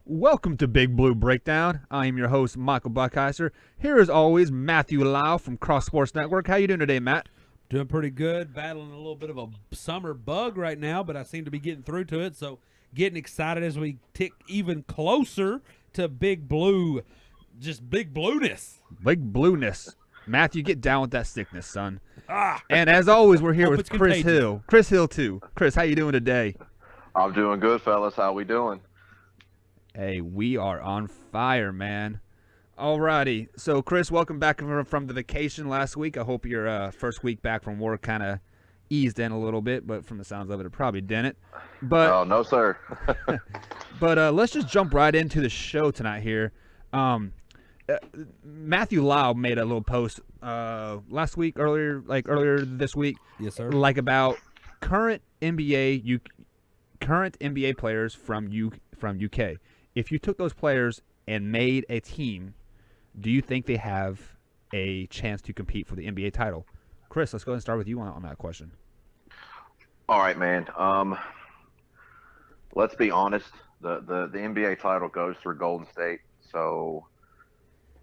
Welcome to Big Blue Breakdown. I am your host, Michael Buckheiser. Here, as always, Matthew Lau from Cross Sports Network. How you doing today, Matt? Doing pretty good. Battling a little bit of a summer bug right now, but I seem to be getting through to it. So getting excited as we tick even closer to Big Blue. Just big blueness. Big Blueness. Matthew, get down with that sickness, son. Ah, And as always, we're here Hope with it's Chris contagious. Hill. Chris Hill, too. Chris, how you doing today? I'm doing good, fellas. How we doing? Hey, we are on fire, man. Alrighty. So, Chris, welcome back from the vacation last week. I hope your first week back from work kind of eased in a little bit, but from the sounds of it, it probably didn't. But Oh, no, sir. let's just jump right into the show tonight here. Matthew Lau made a little post last week, earlier this week, yes, sir. like about current NBA players from UK. If you took those players and made a team, do you think they have a chance to compete for the NBA title? Chris, let's go ahead and start with you on that question. All right, man. Let's be honest. The NBA title goes through Golden State, so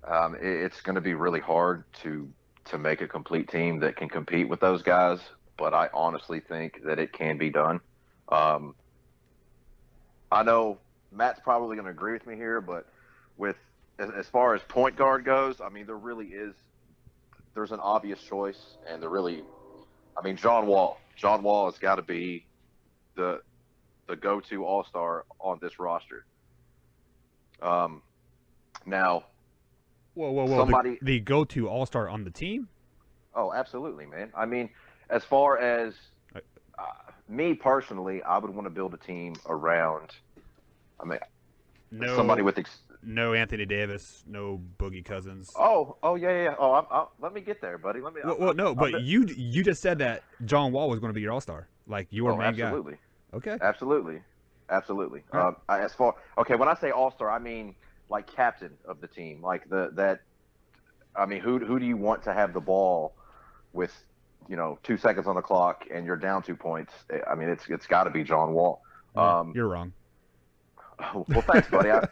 it's going to be really hard to make a complete team that can compete with those guys. But I honestly think that it can be done. I know Matt's probably going to agree with me here, but with as far as point guard goes, I mean, there's an obvious choice, and John Wall. John Wall has got to be the go-to all-star on this roster. Now, Whoa! somebody. The go-to all-star on the team? Oh, absolutely, man. I mean, as far as me personally, I would want to build a team around. I mean, No, somebody with. no Anthony Davis, no Boogie Cousins. Oh, yeah. Oh, let me get there, buddy. Let me. No, but you just said that John Wall was going to be your all-star, like your main absolutely. guy. Okay. Absolutely. All right. When I say all-star, I mean like captain of the team, like who do you want to have the ball with, 2 seconds on the clock and you're down 2 points? I mean, it's got to be John Wall. You're wrong. Well, thanks, buddy. I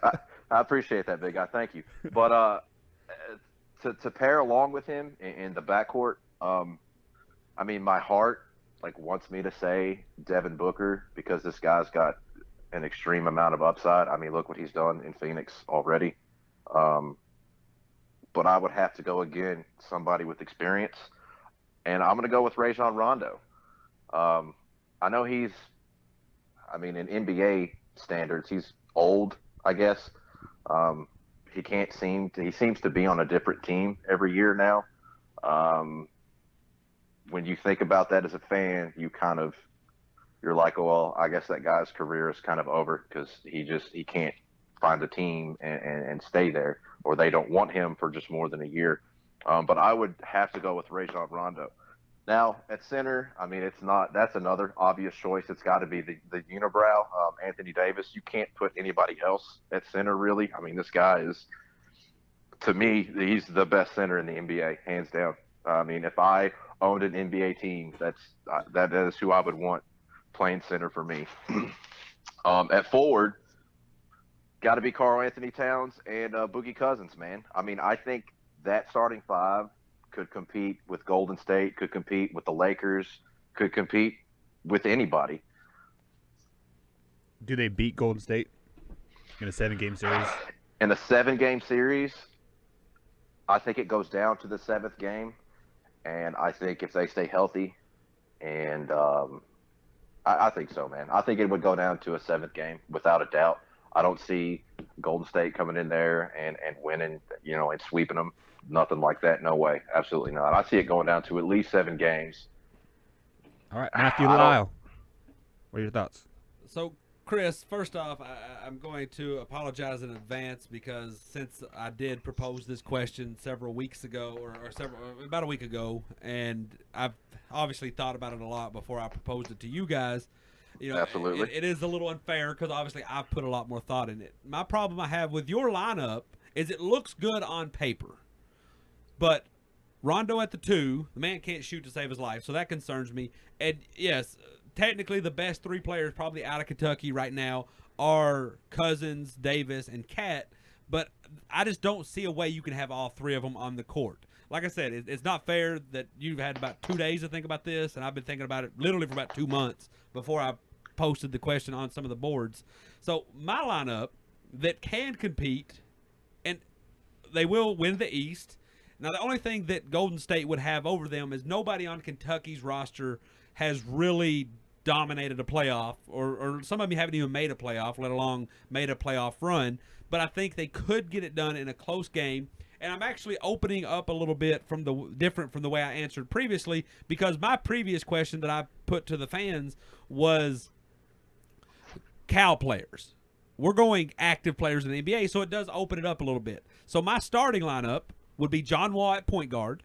appreciate that, big guy. Thank you. But to pair along with him in the backcourt, I mean, my heart wants me to say Devin Booker because this guy's got an extreme amount of upside. I mean, look what he's done in Phoenix already. But I would have to go again, somebody with experience, and I'm going to go with Rajon Rondo. I know in NBA standards, he's old, I guess. He seems to be on a different team every year now. When you think about that as a fan, you're like, oh, well, I guess that guy's career is kind of over because he can't find a team and stay there, or they don't want him for just more than a year. But I would have to go with Rajon Rondo. Now at center, I mean, that's another obvious choice. It's got to be the unibrow, Anthony Davis. You can't put anybody else at center, really. I mean, this guy is, to me, he's the best center in the NBA, hands down. I mean, if I owned an NBA team, that is who I would want playing center for me. At forward, got to be Karl Anthony Towns and Boogie Cousins, man. I mean, I think that starting five could compete with Golden State, could compete with the Lakers, could compete with anybody. Do they beat Golden State in a 7-game series? In a 7-game series, I think it goes down to the 7th game. And I think if they stay healthy, and I think so, man. I think it would go down to a 7th game without a doubt. I don't see Golden State coming in there and winning, and sweeping them. Nothing like that. No way. Absolutely not. I see it going down to at least 7 games. All right, Matthew Lyle. What are your thoughts? So, Chris, first off, I'm going to apologize in advance because since I did propose this question several weeks ago, or about a week ago, and I've obviously thought about it a lot before I proposed it to you guys. Absolutely. It is a little unfair because obviously I've put a lot more thought in it. My problem I have with your lineup is it looks good on paper, but Rondo at the 2, the man can't shoot to save his life, so that concerns me. And yes, technically the best 3 players probably out of Kentucky right now are Cousins, Davis, and Cat, but I just don't see a way you can have all three of them on the court. Like I said, it's not fair that you've had about 2 days to think about this, and I've been thinking about it literally for about 2 months before I posted the question on some of the boards. So my lineup that can compete, and they will win the East. Now, the only thing that Golden State would have over them is nobody on Kentucky's roster has really dominated a playoff, or some of them haven't even made a playoff, let alone made a playoff run. But I think they could get it done in a close game. And I'm actually opening up a little bit from the way I answered previously, because my previous question that I put to the fans was Cal players. We're going active players in the NBA, so it does open it up a little bit. So my starting lineup would be John Wall at point guard.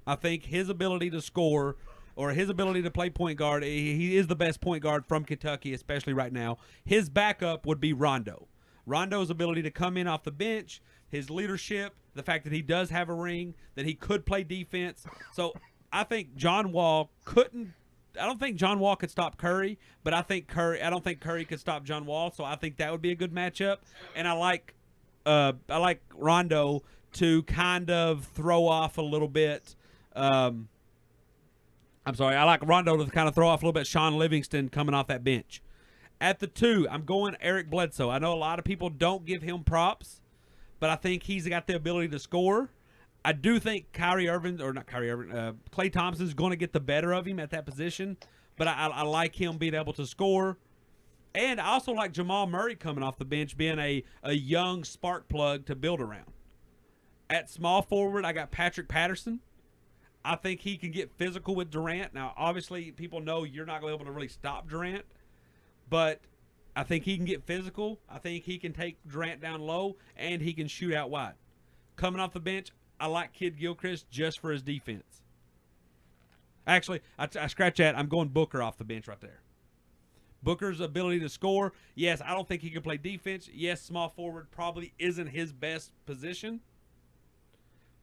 I think his ability to score, or his ability to play point guard, he is the best point guard from Kentucky, especially right now. His backup would be Rondo. Rondo's ability to come in off the bench, his leadership, the fact that he does have a ring, that he could play defense. So I think John Wall couldn't. I don't think John Wall could stop Curry, but I don't think Curry could stop John Wall. So I think that would be a good matchup. And I like Rondo to kind of throw off a little bit. I like Rondo to kind of throw off a little bit Sean Livingston coming off that bench. At the 2, I'm going Eric Bledsoe. I know a lot of people don't give him props, but I think he's got the ability to score. I do think Klay Thompson's going to get the better of him at that position, but I like him being able to score. And I also like Jamal Murray coming off the bench, being a young spark plug to build around. At small forward, I got Patrick Patterson. I think he can get physical with Durant. Now, obviously, people know you're not going to be able to really stop Durant, but I think he can get physical. I think he can take Durant down low, and he can shoot out wide. Coming off the bench, I like Kid Gilchrist just for his defense. Actually, I scratch that. I'm going Booker off the bench right there. Booker's ability to score, yes, I don't think he can play defense. Yes, small forward probably isn't his best position.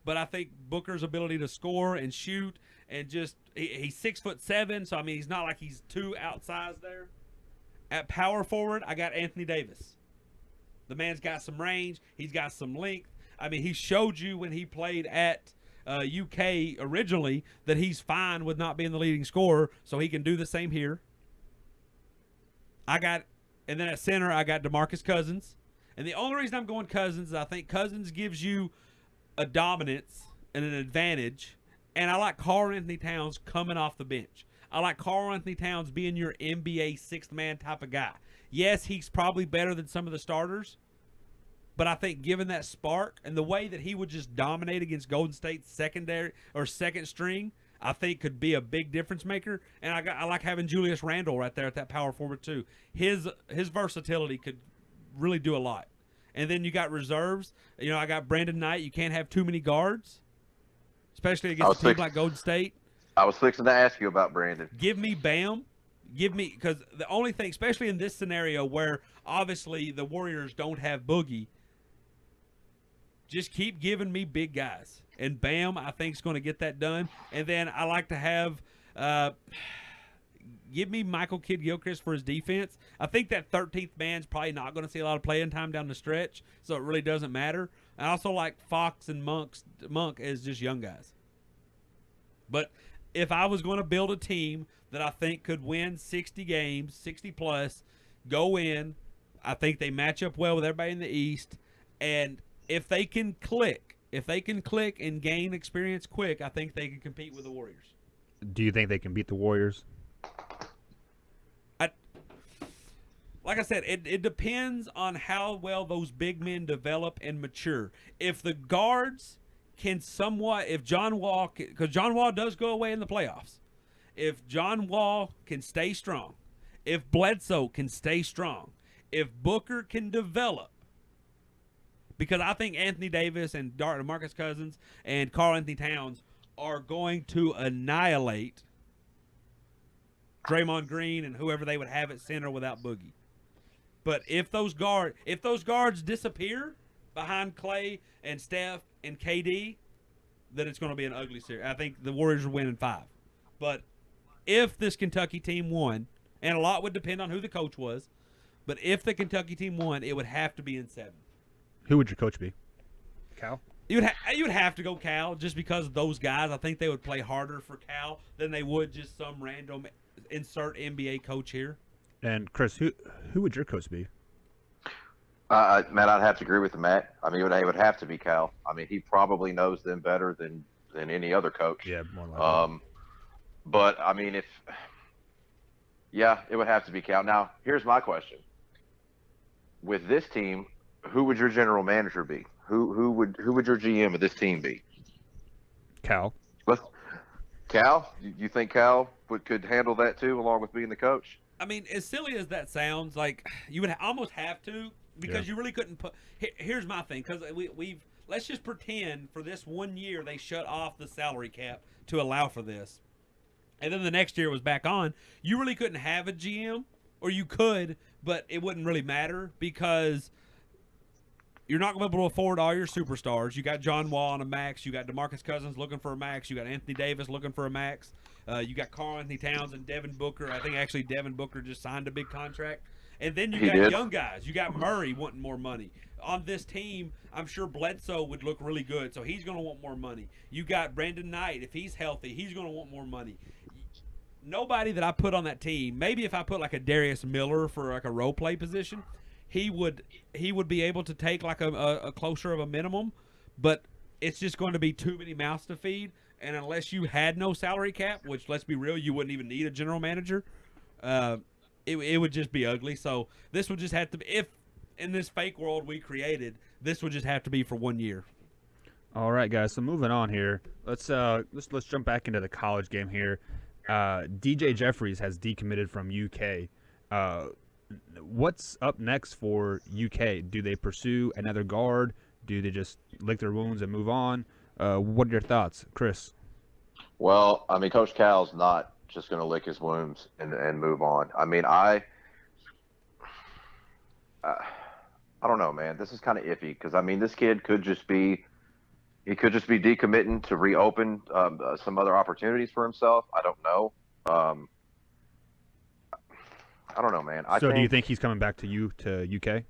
But I think Booker's ability to score and shoot, and just he's 6'7", so I mean he's not like he's too outsized there. At power forward, I got Anthony Davis. The man's got some range. He's got some length. I mean, he showed you when he played at UK originally that he's fine with not being the leading scorer, so he can do the same here. And then at center, I got DeMarcus Cousins. And the only reason I'm going Cousins is I think Cousins gives you a dominance and an advantage, and I like Karl-Anthony Towns coming off the bench. I like Karl-Anthony Towns being your NBA sixth man type of guy. Yes, he's probably better than some of the starters, but I think given that spark and the way that he would just dominate against Golden State's secondary or second string, I think could be a big difference maker. And I like having Julius Randle right there at that power forward too. His versatility could really do a lot. And then you got reserves. You know, I got Brandon Knight. You can't have too many guards, especially against a team like Golden State. I was fixing to ask you about Brandon. Give me Bam. Because the only thing, especially in this scenario where obviously the Warriors don't have Boogie, just keep giving me big guys. And Bam, I think, is going to get that done. And then I like to have give me Michael Kidd-Gilchrist for his defense. I think that 13th man's probably not going to see a lot of playing time down the stretch, so it really doesn't matter. I also like Fox and Monk as just young guys. But if I was going to build a team that I think could win 60 games, 60-plus, go in, I think they match up well with everybody in the East. And if they can click and gain experience quick, I think they can compete with the Warriors. Do you think they can beat the Warriors? Like I said, it depends on how well those big men develop and mature. If the guards can somewhat, if John Wall, because John Wall does go away in the playoffs, if John Wall can stay strong, if Bledsoe can stay strong, if Booker can develop, because I think Anthony Davis and DeMarcus Cousins and Karl-Anthony Towns are going to annihilate Draymond Green and whoever they would have at center without Boogie. But if those guards disappear behind Klay and Steph and KD, then it's going to be an ugly series. I think the Warriors are winning 5. But if this Kentucky team won, and a lot would depend on who the coach was, But if the Kentucky team won, it would have to be in 7. Who would your coach be? Cal? You would have to go Cal just because of those guys. I think they would play harder for Cal than they would just some random insert NBA coach here. And Chris, who would your coach be? Matt, I'd have to agree with Matt. I mean, it would have to be Cal. I mean, he probably knows them better than any other coach. Yeah, more likely. But I mean, it would have to be Cal. Now, here's my question: with this team, who would your general manager be? Who would your GM of this team be? Cal. Cal? You think Cal could handle that too, along with being the coach? I mean, as silly as that sounds, like you would almost have to because you really couldn't put. Here's my thing, because we've let's just pretend for this 1 year they shut off the salary cap to allow for this, and then the next year was back on. You really couldn't have a GM, or you could, but it wouldn't really matter because you're not going to be able to afford all your superstars. You got John Wall on a max. You got DeMarcus Cousins looking for a max. You got Anthony Davis looking for a max. You got Karl Anthony Towns and Devin Booker. I think actually Devin Booker just signed a big contract. And then you got young guys. You got Murray wanting more money. On this team, I'm sure Bledsoe would look really good, so he's going to want more money. You got Brandon Knight. If he's healthy, he's going to want more money. Nobody that I put on that team, maybe if I put like a Darius Miller for like a role play position, he would be able to take like a closer of a minimum, but it's just going to be too many mouths to feed. And unless you had no salary cap, which let's be real, you wouldn't even need a general manager, it would just be ugly. So this would just have to be, if in this fake world we created, this would just have to be for 1 year. All right, guys. So moving on here, let's jump back into the college game here. DJ Jeffries has decommitted from UK. What's up next for UK? Do they pursue another guard? Do they just lick their wounds and move on? What are your thoughts, Chris? Well, I mean, Coach Cal's not just going to lick his wounds and move on. I mean, I don't know, man. This is kind of iffy because, I mean, this kid could just be decommitting to reopen some other opportunities for himself. I don't know. I don't know, man. Do you think he's coming back to UK?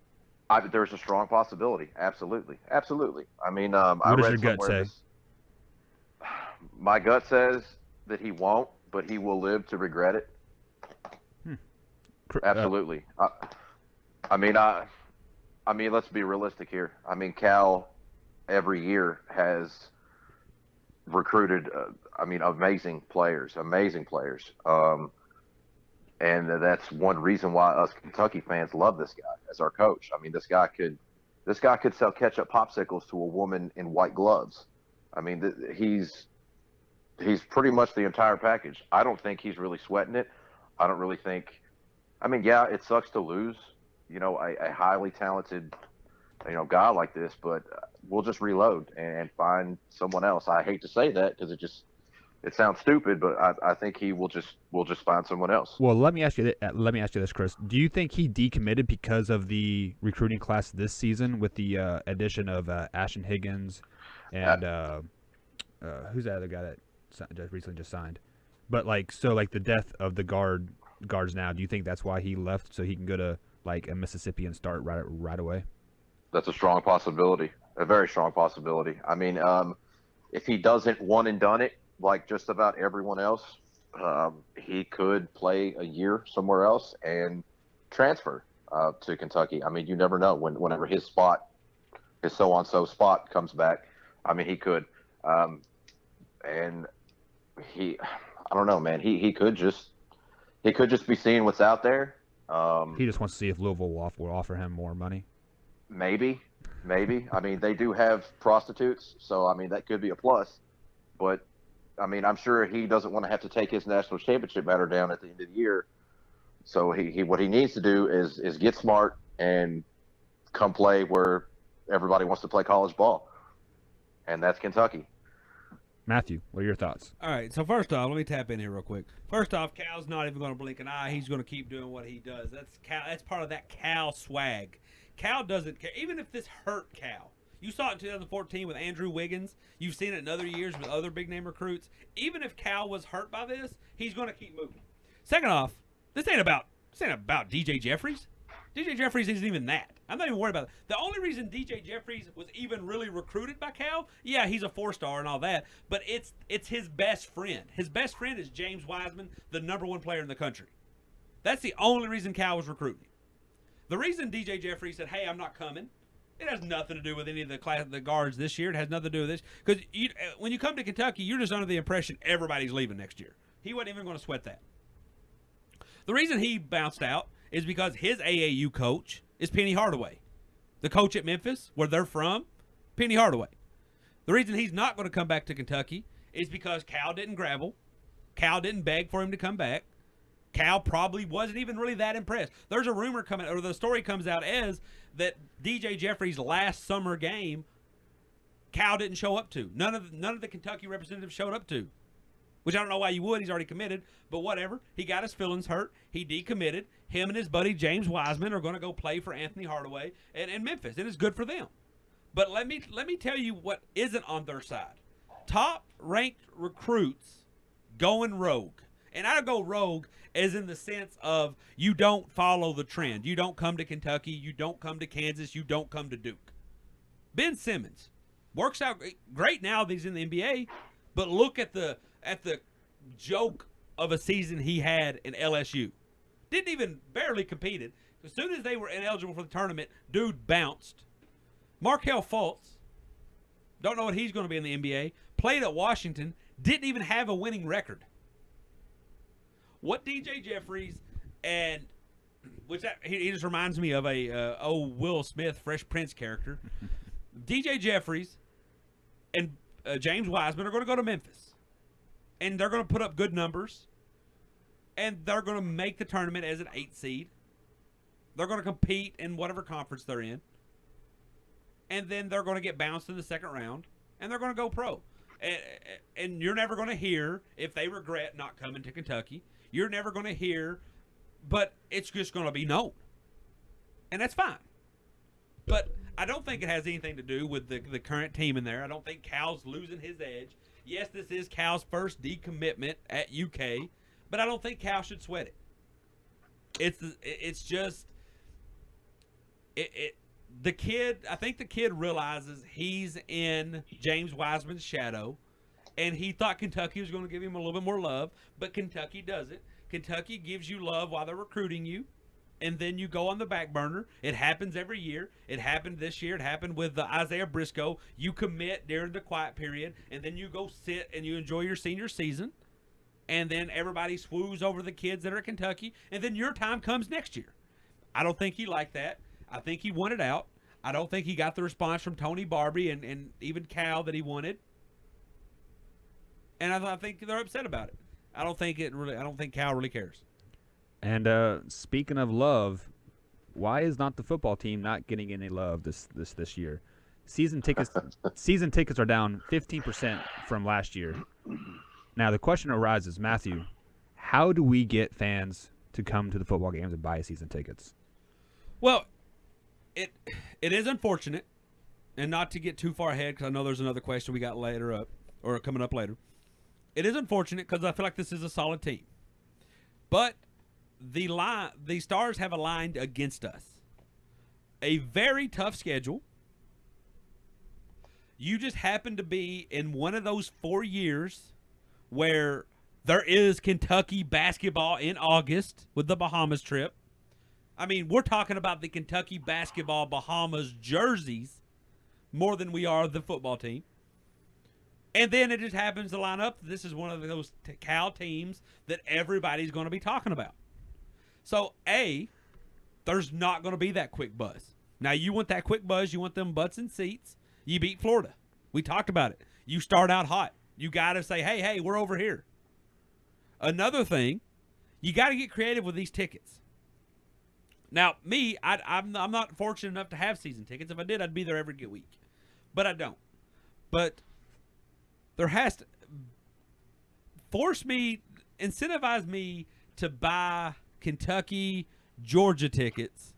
There's a strong possibility. Absolutely. I mean, what does your gut say? My gut says that he won't, but he will live to regret it. Absolutely. I mean, let's be realistic here. I mean, Cal every year has recruited, amazing players. And that's one reason why us Kentucky fans love this guy as our coach. I mean, this guy could sell ketchup popsicles to a woman in white gloves. I mean, he's pretty much the entire package. I don't think he's really sweating it. I don't really think. I mean, yeah, it sucks to lose, a highly talented, guy like this, but we'll just reload and find someone else. I hate to say that because it sounds stupid, but I think we'll just find someone else. Well, let me ask you this, Chris. Do you think he decommitted because of the recruiting class this season with the addition of Ashton Higgins and who's that other guy that recently just signed? But the death of the guards now. Do you think that's why he left so he can go to like a Mississippi and start right away? That's a strong possibility, a very strong possibility. I mean, if he doesn't one and done it, like just about everyone else, he could play a year somewhere else and transfer to Kentucky. I mean, you never know whenever his so-and-so spot comes back. I mean, he could. And I don't know, man. He could just be seeing what's out there. He just wants to see if Louisville will offer him more money. Maybe. I mean, they do have prostitutes, so I mean that could be a plus. But I mean, I'm sure he doesn't want to have to take his national championship banner down at the end of the year. So what he needs to do is get smart and come play where everybody wants to play college ball, and that's Kentucky. Matthew, what are your thoughts? All right, so first off, let me tap in here real quick. First off, Cal's not even going to blink an eye. He's going to keep doing what he does. That's Cal. That's part of that Cal swag. Cal doesn't care. Even if this hurt Cal. You saw it in 2014 with Andrew Wiggins. You've seen it in other years with other big-name recruits. Even if Cal was hurt by this, he's going to keep moving. Second off, this ain't about DJ Jeffries. DJ Jeffries isn't even that. I'm not even worried about it. The only reason DJ Jeffries was even really recruited by Cal, yeah, he's a 4-star and all that, but it's his best friend. His best friend is James Wiseman, the #1 player in the country. That's the only reason Cal was recruiting. The reason DJ Jeffries said, "Hey, I'm not coming," it has nothing to do with any of the guards this year. It has nothing to do with this. Because when you come to Kentucky, you're just under the impression everybody's leaving next year. He wasn't even going to sweat that. The reason he bounced out is because his AAU coach is Penny Hardaway. The coach at Memphis, where they're from, Penny Hardaway. The reason he's not going to come back to Kentucky is because Cal didn't gravel. Cal didn't beg for him to come back. Cal probably wasn't even really that impressed. There's a rumor coming, or the story comes out as that DJ Jeffries' last summer game, Cal didn't show up to. None of the Kentucky representatives showed up to. Which I don't know why you would. He's already committed. But whatever. He got his feelings hurt. He decommitted. Him and his buddy James Wiseman are going to go play for Anthony Hardaway and Memphis. And it's good for them. But let me tell you what isn't on their side. Top-ranked recruits going rogue. And I go rogue as in the sense of you don't follow the trend. You don't come to Kentucky. You don't come to Kansas. You don't come to Duke. Ben Simmons works out great now that he's in the NBA. But look at the joke of a season he had in LSU. Didn't even barely competed. As soon as they were ineligible for the tournament, dude bounced. Markelle Fultz, don't know what he's going to be in the NBA, played at Washington, didn't even have a winning record. What DJ Jeffries and he just reminds me of a Will Smith Fresh Prince character. DJ Jeffries and James Wiseman are going to go to Memphis. And they're going to put up good numbers. And they're going to make the tournament as an 8 seed. They're going to compete in whatever conference they're in. And then they're going to get bounced in the second round. And they're going to go pro. And you're never going to hear if they regret not coming to Kentucky. You're never going to hear, but it's just going to be known. And that's fine. But I don't think it has anything to do with the current team in there. I don't think Cal's losing his edge. Yes, this is Cal's first decommitment at UK, but I don't think Cal should sweat it. It's just the kid. I think the kid realizes he's in James Wiseman's shadow, and he thought Kentucky was going to give him a little bit more love, but Kentucky doesn't. Kentucky gives you love while they're recruiting you, and then you go on the back burner. It happens every year. It happened this year. It happened with Isaiah Briscoe. You commit during the quiet period, and then you go sit and you enjoy your senior season, and then everybody swoos over the kids that are at Kentucky, and then your time comes next year. I don't think he liked that. I think he wanted out. I don't think he got the response from Tony Barbie and even Cal that he wanted. And I think they're upset about it. I don't think Cal really cares. And speaking of love, why is not the football team not getting any love this year? Season tickets are down 15% from last year. Now the question arises, Matthew, how do we get fans to come to the football games and buy season tickets? Well, it is unfortunate, and not to get too far ahead because I know there's another question we got coming up later. It is unfortunate because I feel like this is a solid team, but the Stars have aligned against us. A very tough schedule. You just happen to be in one of those 4 years where there is Kentucky basketball in August with the Bahamas trip. I mean, we're talking about the Kentucky basketball Bahamas jerseys more than we are the football team. And then it just happens to line up. This is one of those Cal teams that everybody's going to be talking about. So, there's not going to be that quick buzz. Now, you want that quick buzz. You want them butts and seats. You beat Florida. We talked about it. You start out hot. You got to say, hey, we're over here. Another thing, you got to get creative with these tickets. Now, me, I'm not fortunate enough to have season tickets. If I did, I'd be there every week. But I don't. But there has to incentivize me to buy Kentucky, Georgia tickets.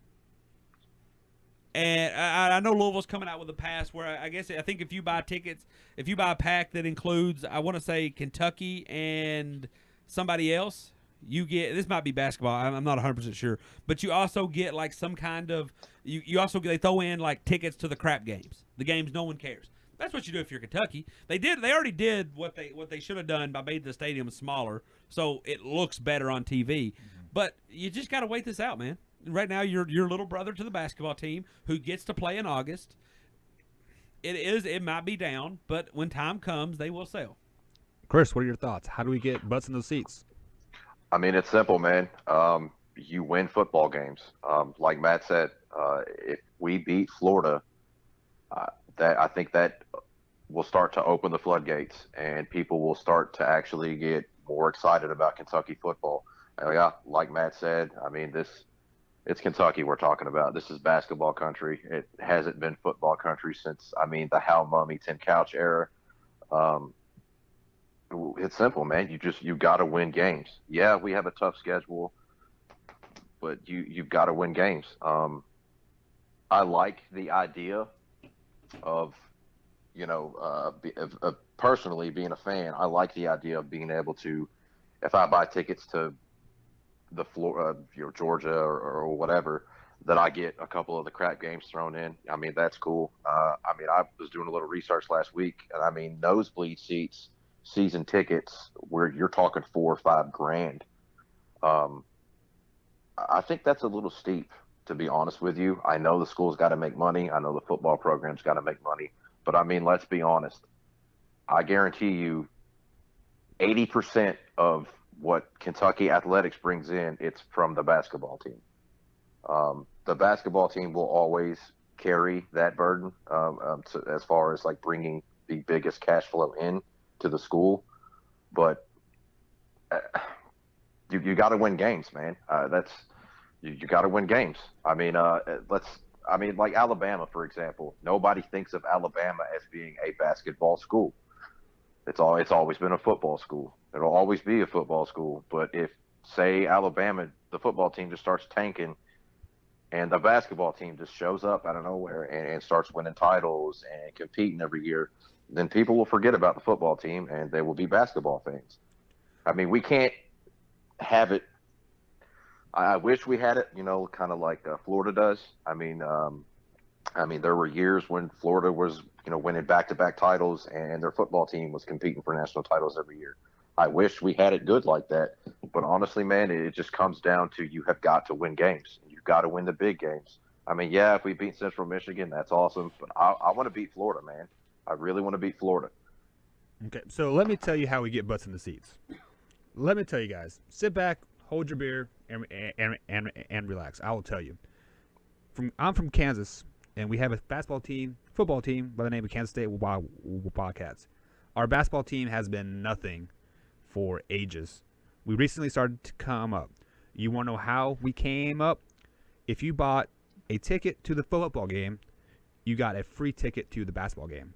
And I know Louisville's coming out with a pass where I think if you buy a pack that includes, I want to say Kentucky and somebody else, you get, this might be basketball, I'm not 100% sure, but you also get like some kind of, you also they throw in like tickets to the crap games, the games no one cares. That's what you do if you're Kentucky. They already did what they should have done by making the stadium smaller so it looks better on TV. But you just got to wait this out, man. Right now, you're your little brother to the basketball team who gets to play in August. It might be down, but when time comes, they will sell. Chris, what are your thoughts? How do we get butts in those seats? I mean, it's simple, man. You win football games. Like Matt said, if we beat Florida, that I think that will start to open the floodgates, and people will start to actually get more excited about Kentucky football. Yeah, like Matt said, I mean, it's Kentucky we're talking about. This is basketball country. It hasn't been football country since, I mean, the Hal Mummy, Tim Couch era. It's simple, man. You got to win games. Yeah, we have a tough schedule, but you've got to win games. I like the idea of, personally being a fan. I like the idea of being able to, if I buy tickets to the Georgia or whatever, that I get a couple of the crap games thrown in. I mean, that's cool. I was doing a little research last week, and I mean, nosebleed seats, season tickets, where you're talking $4 or $5 grand. I think that's a little steep, to be honest with you. I know the school's got to make money. I know the football program's got to make money. But, I mean, let's be honest. I guarantee you 80% of what Kentucky athletics brings in, it's from the basketball team. The basketball team will always carry that burden as far as, like, bringing the biggest cash flow in to the school. But you got to win games, man. You got to win games. I mean, like Alabama, for example. Nobody thinks of Alabama as being a basketball school. It's always been a football school. It'll always be a football school. But if, say, Alabama, the football team just starts tanking, and the basketball team just shows up out of nowhere and starts winning titles and competing every year, then people will forget about the football team and they will be basketball fans. I mean, we can't have it. I wish we had it, kind of like Florida does. I mean, there were years when Florida was, winning back-to-back titles, and their football team was competing for national titles every year. I wish we had it good like that. But honestly, man, it just comes down to you have got to win games. You've got to win the big games. I mean, yeah, if we beat Central Michigan, that's awesome. But I want to beat Florida, man. I really want to beat Florida. Okay, so let me tell you how we get butts in the seats. Let me tell you guys. Sit back, hold your beer, and relax. I will tell you. I'm from Kansas, and we have a football team by the name of Kansas State Wildcats. Our basketball team has been nothing for ages. We recently started to come up. You want to know how we came up? If you bought a ticket to the football game, you got a free ticket to the basketball game.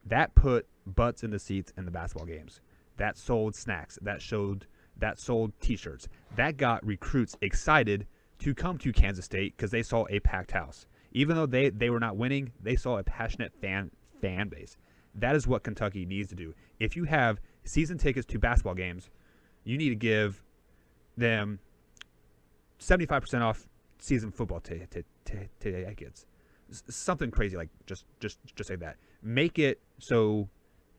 That put butts in the seats in the basketball games. That sold snacks. That sold T-shirts. That got recruits excited to come to Kansas State because they saw a packed house. Even though they were not winning, they saw a passionate fan base. That is what Kentucky needs to do. If you have season tickets to basketball games, you need to give them 75% off season football tickets. Something crazy like just say that. Make it so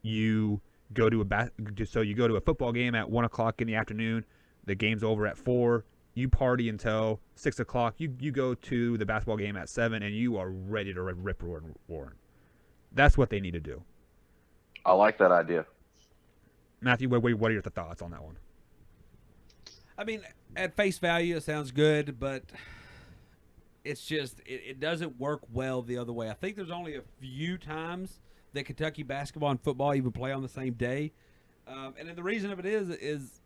you go to a football game at 1:00 in the afternoon. The game's over at 4. You party until 6:00. You go to the basketball game at 7, and you are ready to rip roaring. That's what they need to do. I like that idea. Matthew, what are your thoughts on that one? I mean, at face value, it sounds good, but it's just it doesn't work well the other way. I think there's only a few times that Kentucky basketball and football even play on the same day, and then the reason of it is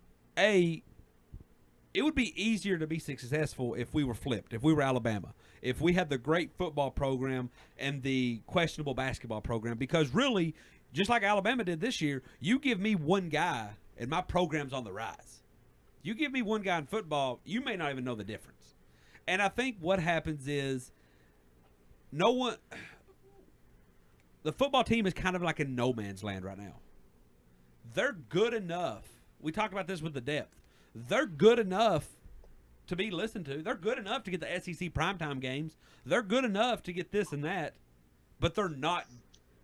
it would be easier to be successful if we were flipped, if we were Alabama, if we had the great football program and the questionable basketball program, because really, just like Alabama did this year, you give me one guy and my program's on the rise. You give me one guy in football, you may not even know the difference. And I think what happens is the football team is kind of like in no man's land right now. They're good enough. We talked about this with the depth. they're good enough to be listened to. They're good enough to get the SEC primetime games. They're good enough to get this and that, but they're not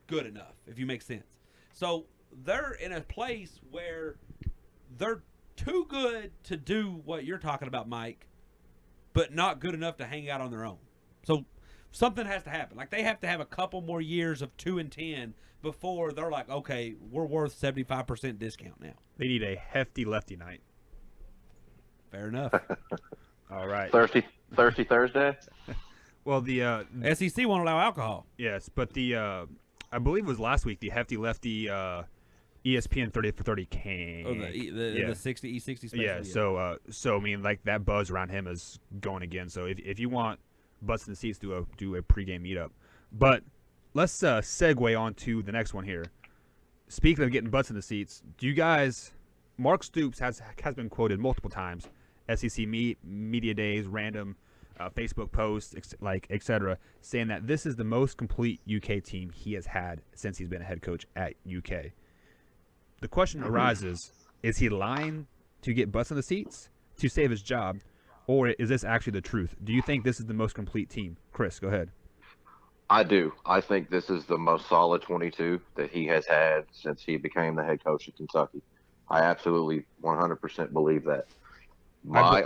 good enough, if you make sense. So they're in a place where they're too good to do what you're talking about, Mike, but not good enough to hang out on their own. So something has to happen. Like, they have to have a couple more years of 2-10 before they're like, okay, we're worth 75% discount now. They need a hefty lefty night. Fair enough. All right. Thirsty Thursday. Well, the SEC won't allow alcohol. yes, but the I believe it was last week the hefty lefty ESPN 30 for 30 came. Oh, the 60 E60 special. Yeah, so I mean, like, that buzz around him is going again. So if you want butts in the seats, do a pregame meetup. But let's segue on to the next one here. Speaking of getting butts in the seats, do you guys? Mark Stoops has been quoted multiple times, SEC media days, random Facebook posts, etc., saying that this is the most complete UK team he has had since he's been a head coach at UK. The question arises, is he lying to get butts in the seats to save his job, or is this actually the truth? Do you think this is the most complete team? Chris, go ahead. I do. I think this is the most solid 22 that he has had since he became the head coach of Kentucky. I absolutely 100% believe that. I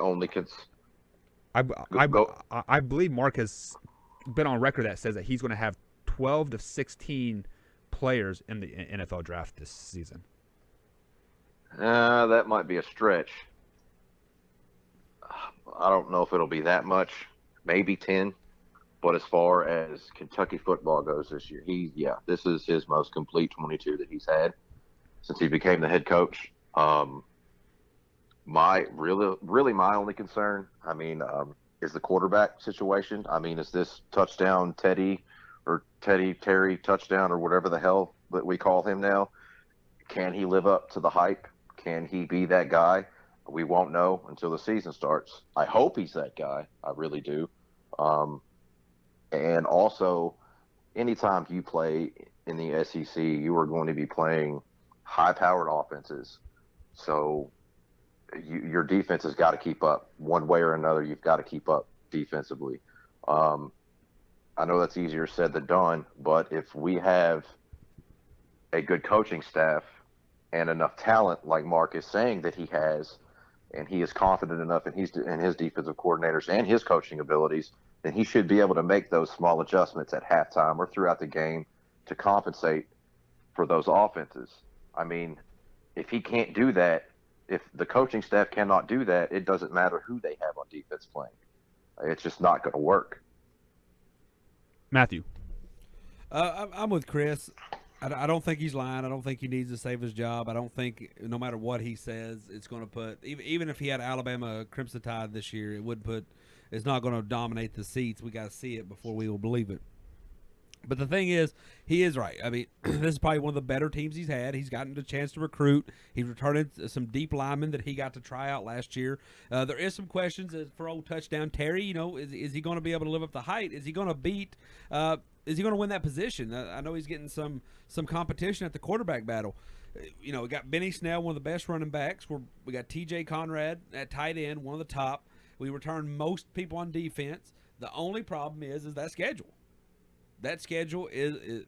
believe Mark has been on record that says that he's going to have 12 to 16 players in the NFL draft this season. That might be a stretch. I don't know if it'll be that much. Maybe 10. But as far as Kentucky football goes this year, this is his most complete 22 that he's had since he became the head coach. My only concern, is the quarterback situation. I mean, is this touchdown Terry touchdown or whatever the hell that we call him now? Can he live up to the hype? Can he be that guy? We won't know until the season starts. I hope he's that guy. I really do. And also, anytime you play in the SEC, you are going to be playing high-powered offenses. So your defense has got to keep up. One way or another, you've got to keep up defensively. I know that's easier said than done, but if we have a good coaching staff and enough talent like Mark is saying that he has, and he is confident enough in his defensive coordinators and his coaching abilities, then he should be able to make those small adjustments at halftime or throughout the game to compensate for those offenses. I mean, if he can't do that, if the coaching staff cannot do that, it doesn't matter who they have on defense playing. It's just not going to work. Matthew. I'm with Chris. I don't think he's lying. I don't think he needs to save his job. I don't think no matter what he says, it's going to put, even if he had Alabama Crimson Tide this year, it's not going to dominate the seats. We got to see it before we will believe it. But the thing is, he is right. I mean, this is probably one of the better teams he's had. He's gotten a chance to recruit. He's returned some deep linemen that he got to try out last year. There is some questions for old touchdown Terry. You know, is he going to be able to live up the height? Is he going to beat? Is he going to win that position? I know he's getting some competition at the quarterback battle. You know, we got Benny Snell, one of the best running backs. We got T.J. Conrad at tight end, one of the top. We return most people on defense. The only problem is that schedule. That schedule is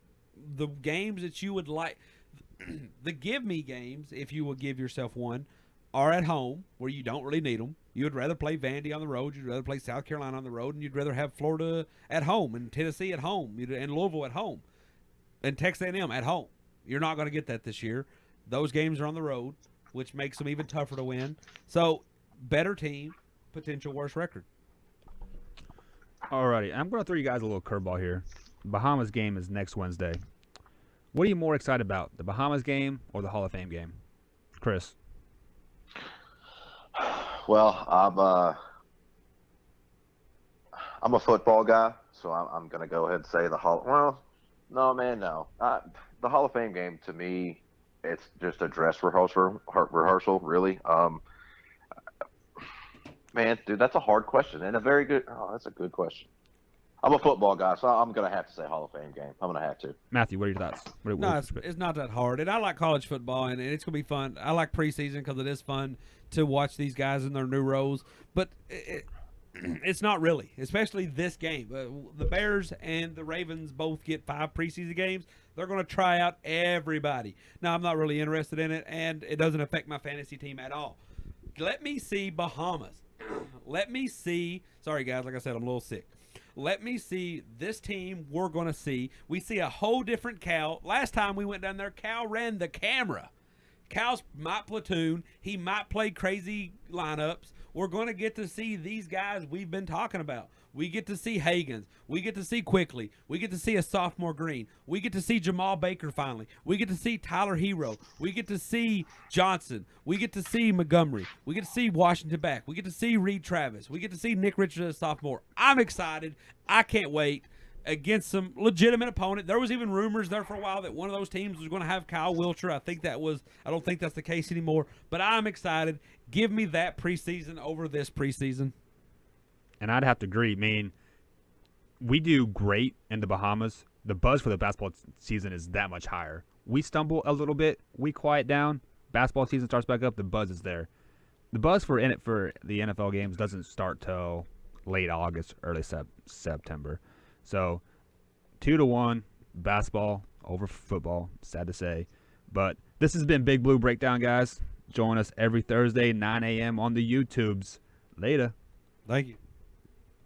the games that you would like. The give me games, if you will give yourself one, are at home where you don't really need them. You would rather play Vandy on the road. You'd rather play South Carolina on the road, and you'd rather have Florida at home and Tennessee at home and Louisville at home and Texas A&M at home. You're not going to get that this year. Those games are on the road, which makes them even tougher to win. So, better team, potential worse record. Alrighty, I'm going to throw you guys a little curveball here. Bahamas game is next Wednesday. What are you more excited about, the Bahamas game or the Hall of Fame game? Chris? Well, I'm a football guy, so I'm going to go ahead and say the Hall. Well, no, man, no. The Hall of Fame game, to me, it's just a dress rehearsal, really. Man, dude, that's a hard question and a very good. Oh, that's a good question. I'm a football guy, so I'm gonna have to say Hall of Fame game. I'm gonna have to. Matthew, what are your thoughts? No, it's not that hard, and I like college football, and it's gonna be fun. I like preseason because it is fun to watch these guys in their new roles, but it's not really, especially this game. The Bears and the Ravens both get 5 preseason games. They're going to try out everybody. Now, I'm not really interested in it, and it doesn't affect my fantasy team at all. Let me see Bahamas. Let me see. Sorry, guys. Like I said, I'm a little sick. Let me see this team we're going to see. We see a whole different Cal. Last time we went down there, Cal ran the camera. Cal's might platoon. He might play crazy lineups. We're going to get to see these guys we've been talking about. We get to see Hagans. We get to see Quickly. We get to see a sophomore Green. We get to see Jamal Baker finally. We get to see Tyler Hero. We get to see Johnson. We get to see Montgomery. We get to see Washington back. We get to see Reed Travis. We get to see Nick Richards as a sophomore. I'm excited. I can't wait. Against some legitimate opponent. There was even rumors there for a while that one of those teams was going to have Kyle Wilcher. I don't think that's the case anymore, but I'm excited. Give me that preseason over this preseason. And I'd have to agree. I mean, we do great in the Bahamas. The buzz for the basketball season is that much higher. We stumble a little bit. We quiet down. Basketball season starts back up. The buzz is there. The buzz for the NFL games doesn't start till late August, early September. So, 2-1 basketball over football. Sad to say, but this has been Big Blue Breakdown, guys. Join us every Thursday, 9 a.m. on the YouTubes. Later. Thank you.